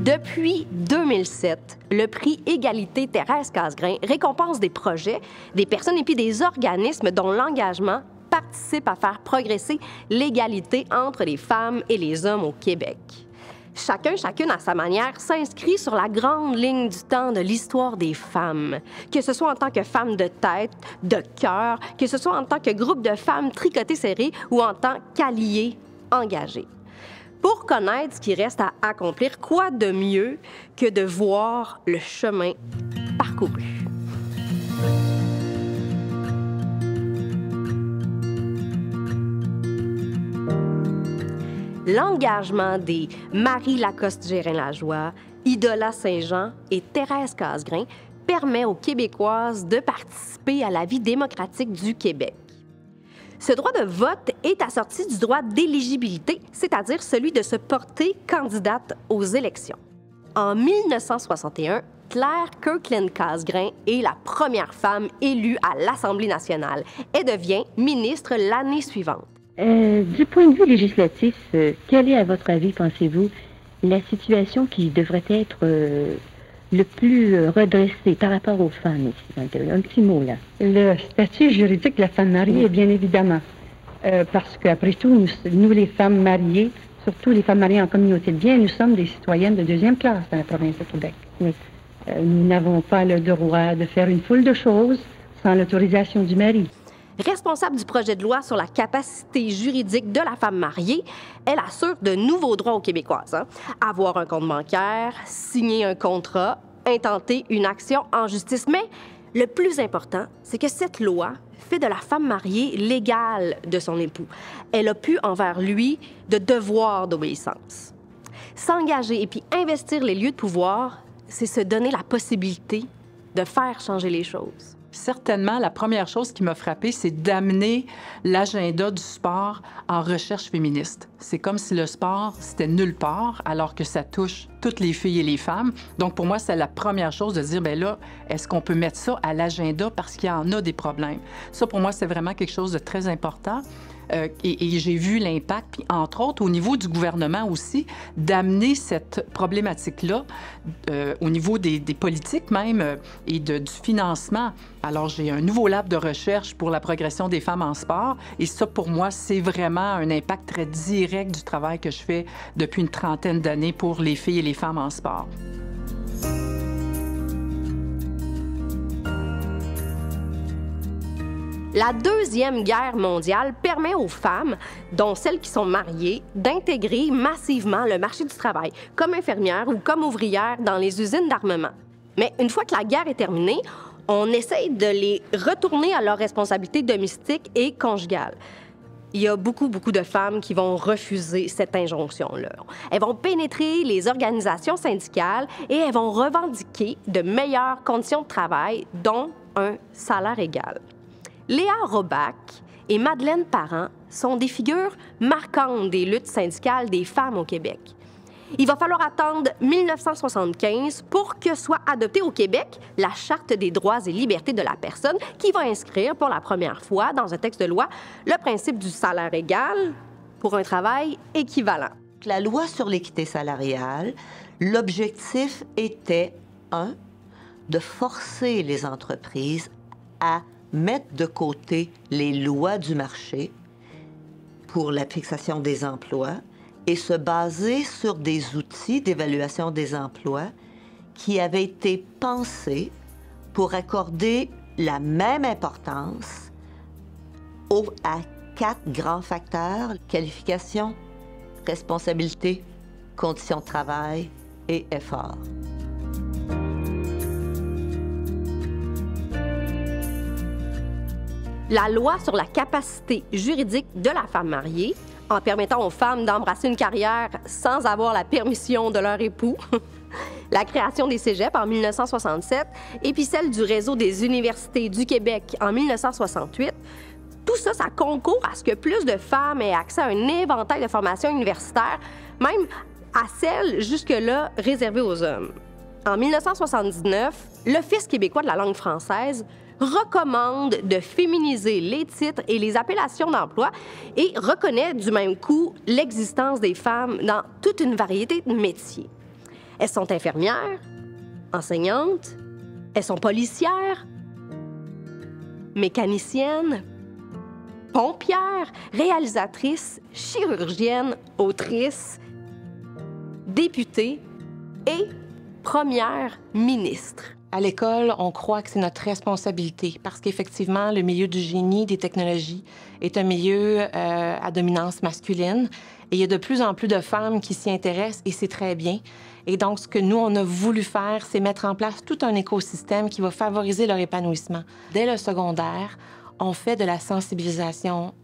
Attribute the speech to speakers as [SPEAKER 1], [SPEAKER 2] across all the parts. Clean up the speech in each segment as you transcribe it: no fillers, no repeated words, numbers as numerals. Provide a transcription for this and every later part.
[SPEAKER 1] Depuis 2007, le prix Égalité Thérèse Casgrain récompense des projets, des personnes et puis des organismes dont l'engagement participe à faire progresser l'égalité entre les femmes et les hommes au Québec. Chacune à sa manière, s'inscrit sur la grande ligne du temps de l'histoire des femmes, que ce soit en tant que femmes de tête, de cœur, que ce soit en tant que groupe de femmes tricotées serrées ou en tant qu'alliées engagées. Pour connaître ce qui reste à accomplir, quoi de mieux que de voir le chemin parcouru? L'engagement des Marie Lacoste-Gérin-Lajoie, Idola Saint-Jean et Thérèse Casgrain permet aux Québécoises de participer à la vie démocratique du Québec. Ce droit de vote est assorti du droit d'éligibilité, c'est-à-dire celui de se porter candidate aux élections. En 1961, Claire Kirkland Casgrain est la première femme élue à l'Assemblée nationale et devient ministre l'année suivante.
[SPEAKER 2] Du point de vue législatif, quelle est, à votre avis, pensez-vous, la situation qui devrait être le plus redressée par rapport aux femmes ici? Un petit mot, là.
[SPEAKER 3] Le statut juridique de la femme mariée, bien évidemment. Parce qu'après tout, nous, les femmes mariées, surtout les femmes mariées en communauté de biens, nous sommes des citoyennes de deuxième classe dans la province de Québec. Oui. Nous n'avons pas le droit de faire une foule de choses sans l'autorisation du mari.
[SPEAKER 1] Responsable du projet de loi sur la capacité juridique de la femme mariée, elle assure de nouveaux droits aux Québécoises. Avoir un compte bancaire, signer un contrat, intenter une action en justice. Mais le plus important, c'est que cette loi fait de la femme mariée l'égale de son époux. Elle a pu envers lui de devoir d'obéissance. S'engager et puis investir les lieux de pouvoir, c'est se donner la possibilité de faire changer les choses.
[SPEAKER 4] Certainement, la première chose qui m'a frappée, c'est d'amener l'agenda du sport en recherche féministe. C'est comme si le sport, c'était nulle part, alors que ça touche toutes les filles et les femmes. Donc, pour moi, c'est la première chose de dire, bien là, est-ce qu'on peut mettre ça à l'agenda parce qu'il y en a des problèmes? Ça, pour moi, c'est vraiment quelque chose de très important. Et j'ai vu l'impact, puis entre autres, au niveau du gouvernement aussi, d'amener cette problématique-là au niveau des politiques même et du financement. Alors, j'ai un nouveau lab de recherche pour la progression des femmes en sport et ça, pour moi, c'est vraiment un impact très direct du travail que je fais depuis une trentaine d'années pour les filles et les femmes en sport.
[SPEAKER 1] La Deuxième Guerre mondiale permet aux femmes, dont celles qui sont mariées, d'intégrer massivement le marché du travail, comme infirmières ou comme ouvrières dans les usines d'armement. Mais une fois que la guerre est terminée, on essaye de les retourner à leurs responsabilités domestiques et conjugales. Il y a beaucoup de femmes qui vont refuser cette injonction-là. Elles vont pénétrer les organisations syndicales et elles vont revendiquer de meilleures conditions de travail, dont un salaire égal. Léa Robach et Madeleine Parent sont des figures marquantes des luttes syndicales des femmes au Québec. Il va falloir attendre 1975 pour que soit adoptée au Québec la Charte des droits et libertés de la personne qui va inscrire pour la première fois dans un texte de loi le principe du salaire égal pour un travail équivalent.
[SPEAKER 5] La loi sur l'équité salariale, l'objectif était, de forcer les entreprises à mettre de côté les lois du marché pour la fixation des emplois et se baser sur des outils d'évaluation des emplois qui avaient été pensés pour accorder la même importance à 4 grands facteurs: qualification, responsabilité, conditions de travail et effort.
[SPEAKER 1] La loi sur la capacité juridique de la femme mariée, en permettant aux femmes d'embrasser une carrière sans avoir la permission de leur époux, la création des cégeps en 1967 et puis celle du réseau des universités du Québec en 1968, tout ça, ça concourt à ce que plus de femmes aient accès à un éventail de formations universitaires, même à celles jusque-là réservées aux hommes. En 1979, l'Office québécois de la langue française recommande de féminiser les titres et les appellations d'emploi et reconnaît du même coup l'existence des femmes dans toute une variété de métiers. Elles sont infirmières, enseignantes, elles sont policières, mécaniciennes, pompières, réalisatrices, chirurgiennes, autrices, députées et premières ministres.
[SPEAKER 6] À l'école, on croit que c'est notre responsabilité parce qu'effectivement, le milieu du génie, des technologies, est un milieu à dominance masculine et il y a de plus en plus de femmes qui s'y intéressent et c'est très bien. Et donc, ce que nous, on a voulu faire, c'est mettre en place tout un écosystème qui va favoriser leur épanouissement. Dès le secondaire, on fait de la sensibilisation,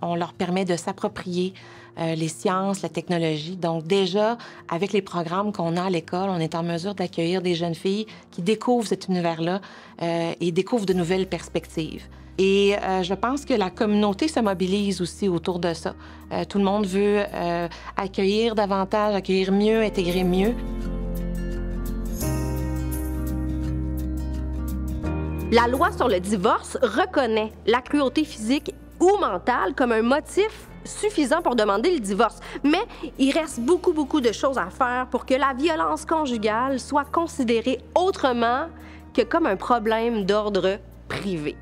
[SPEAKER 6] on leur permet de s'approprier les sciences, la technologie. Donc déjà, avec les programmes qu'on a à l'école, on est en mesure d'accueillir des jeunes filles qui découvrent cet univers-là et découvrent de nouvelles perspectives. Et je pense que la communauté se mobilise aussi autour de ça. Tout le monde veut accueillir davantage, accueillir mieux, intégrer mieux.
[SPEAKER 1] La loi sur le divorce reconnaît la cruauté physique ou mentale comme un motif suffisant pour demander le divorce. Mais il reste beaucoup de choses à faire pour que la violence conjugale soit considérée autrement que comme un problème d'ordre privé.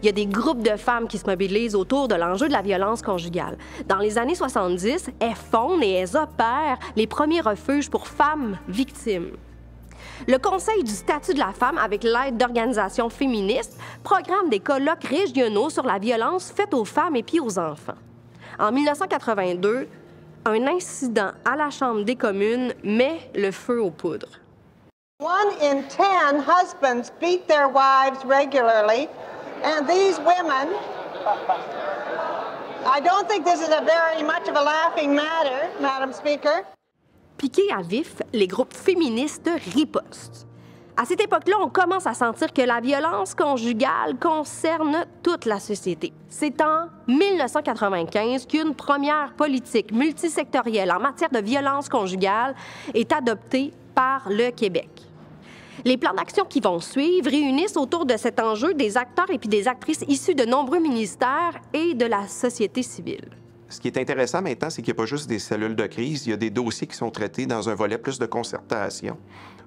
[SPEAKER 1] Il y a des groupes de femmes qui se mobilisent autour de l'enjeu de la violence conjugale. Dans les années 70, elles fondent et elles opèrent les premiers refuges pour femmes victimes. Le Conseil du statut de la femme, avec l'aide d'organisations féministes, programme des colloques régionaux sur la violence faite aux femmes et puis aux enfants. En 1982, un incident à la Chambre des communes met le feu aux poudres.
[SPEAKER 7] 1 in 10 husbands beat their wives regularly, and these women, I don't think this is a very much of a laughing matter, Madam Speaker.
[SPEAKER 1] Piqués à vif, les groupes féministes ripostent. À cette époque-là, on commence à sentir que la violence conjugale concerne toute la société. C'est en 1995 qu'une première politique multisectorielle en matière de violence conjugale est adoptée par le Québec. Les plans d'action qui vont suivre réunissent autour de cet enjeu des acteurs et puis des actrices issus de nombreux ministères et de la société civile.
[SPEAKER 8] Ce qui est intéressant maintenant, c'est qu'il n'y a pas juste des cellules de crise, il y a des dossiers qui sont traités dans un volet plus de concertation,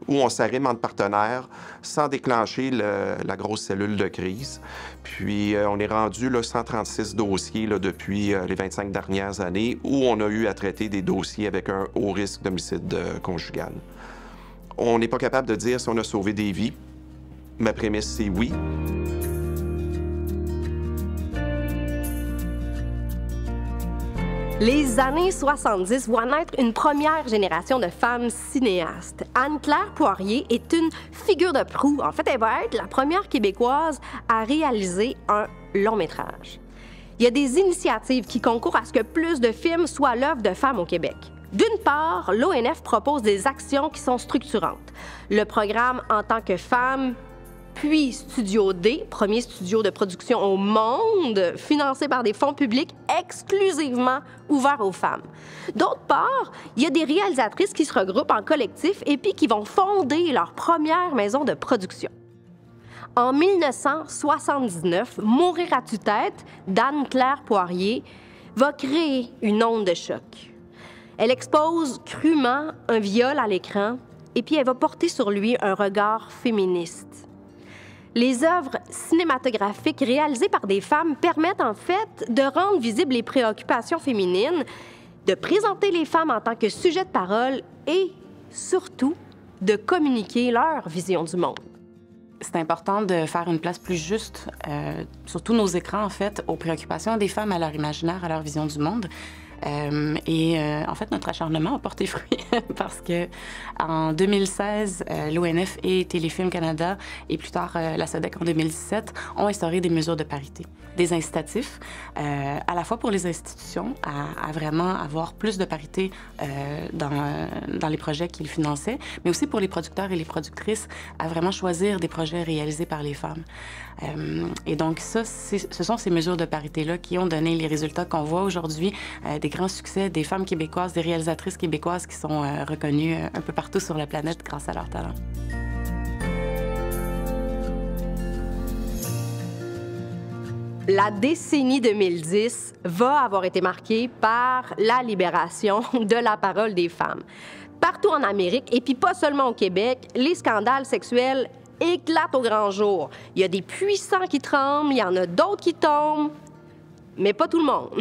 [SPEAKER 8] où on s'arrime entre partenaires sans déclencher la grosse cellule de crise. Puis on est rendu là, 136 dossiers là, depuis les 25 dernières années, où on a eu à traiter des dossiers avec un haut risque d'homicide conjugal. On n'est pas capable de dire si on a sauvé des vies. Ma prémisse, c'est oui.
[SPEAKER 1] Les années 70 voient naître une première génération de femmes cinéastes. Anne-Claire Poirier est une figure de proue. En fait, elle va être la première Québécoise à réaliser un long-métrage. Il y a des initiatives qui concourent à ce que plus de films soient l'œuvre de femmes au Québec. D'une part, l'ONF propose des actions qui sont structurantes. Le programme En tant que femme, puis Studio D, premier studio de production au monde, financé par des fonds publics exclusivement ouverts aux femmes. D'autre part, il y a des réalisatrices qui se regroupent en collectif et puis qui vont fonder leur première maison de production. En 1979, Mourir à tue-tête d'Anne-Claire Poirier va créer une onde de choc. Elle expose crûment un viol à l'écran et puis elle va porter sur lui un regard féministe. Les œuvres cinématographiques réalisées par des femmes permettent en fait de rendre visibles les préoccupations féminines, de présenter les femmes en tant que sujet de parole et, surtout, de communiquer leur vision du monde.
[SPEAKER 6] C'est important de faire une place plus juste, sur tous nos écrans, en fait, aux préoccupations des femmes, à leur imaginaire, à leur vision du monde. En fait, notre acharnement a porté fruit parce que en 2016, l'ONF et Téléfilm Canada et plus tard la SODEC en 2017 ont instauré des mesures de parité, des incitatifs, à la fois pour les institutions à vraiment avoir plus de parité dans les projets qu'ils finançaient, mais aussi pour les producteurs et les productrices à vraiment choisir des projets réalisés par les femmes. Et donc ça, ce sont ces mesures de parité-là qui ont donné les résultats qu'on voit aujourd'hui, des grands succès des femmes québécoises, des réalisatrices québécoises qui sont reconnues un peu partout sur la planète grâce à leur talent.
[SPEAKER 1] La décennie 2010 va avoir été marquée par la libération de la parole des femmes. Partout en Amérique, et puis pas seulement au Québec, les scandales sexuels éclatent au grand jour. Il y a des puissants qui tremblent, il y en a d'autres qui tombent, mais pas tout le monde.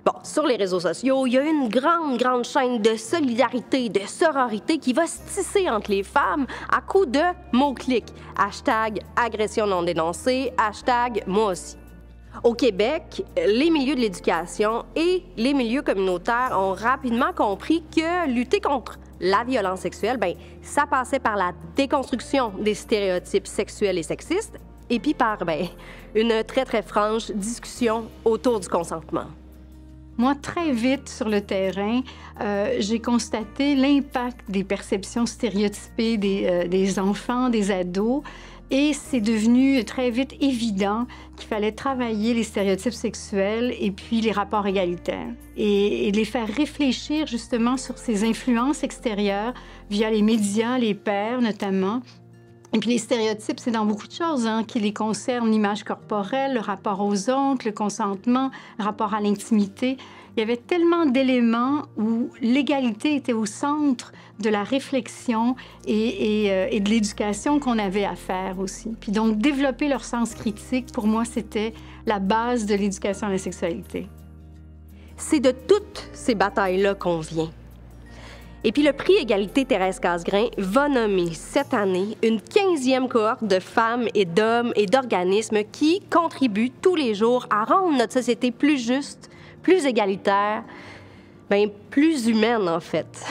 [SPEAKER 1] Bon, sur les réseaux sociaux, il y a une grande chaîne de solidarité, de sororité qui va se tisser entre les femmes à coups de mots-clics. Hashtag agression non dénoncée, hashtag moi aussi. Au Québec, les milieux de l'éducation et les milieux communautaires ont rapidement compris que lutter contre la violence sexuelle, bien, ça passait par la déconstruction des stéréotypes sexuels et sexistes et puis par, bien, une très franche discussion autour du consentement.
[SPEAKER 9] Moi, très vite sur le terrain, j'ai constaté l'impact des perceptions stéréotypées des enfants, des ados, et c'est devenu très vite évident qu'il fallait travailler les stéréotypes sexuels et puis les rapports égalitaires et les faire réfléchir justement sur ces influences extérieures via les médias, les pairs notamment. Et puis les stéréotypes, c'est dans beaucoup de choses qui les concernent, l'image corporelle, le rapport aux autres, le consentement, le rapport à l'intimité. Il y avait tellement d'éléments où l'égalité était au centre de la réflexion et de l'éducation qu'on avait à faire aussi. Puis donc, développer leur sens critique, pour moi, c'était la base de l'éducation à la sexualité.
[SPEAKER 1] C'est de toutes ces batailles-là qu'on vient. Et puis le prix Égalité Thérèse Casgrain va nommer cette année une 15e cohorte de femmes et d'hommes et d'organismes qui contribuent tous les jours à rendre notre société plus juste, plus égalitaire, bien plus humaine en fait.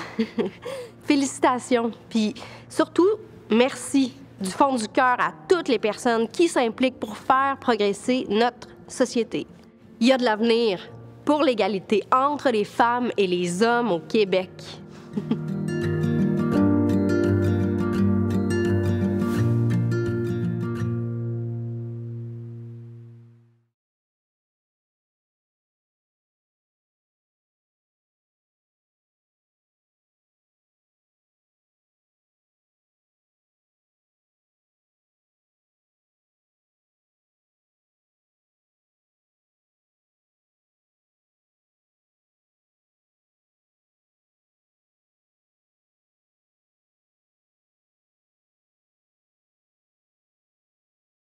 [SPEAKER 1] Félicitations, puis surtout, merci du fond du cœur à toutes les personnes qui s'impliquent pour faire progresser notre société. Il y a de l'avenir pour l'égalité entre les femmes et les hommes au Québec.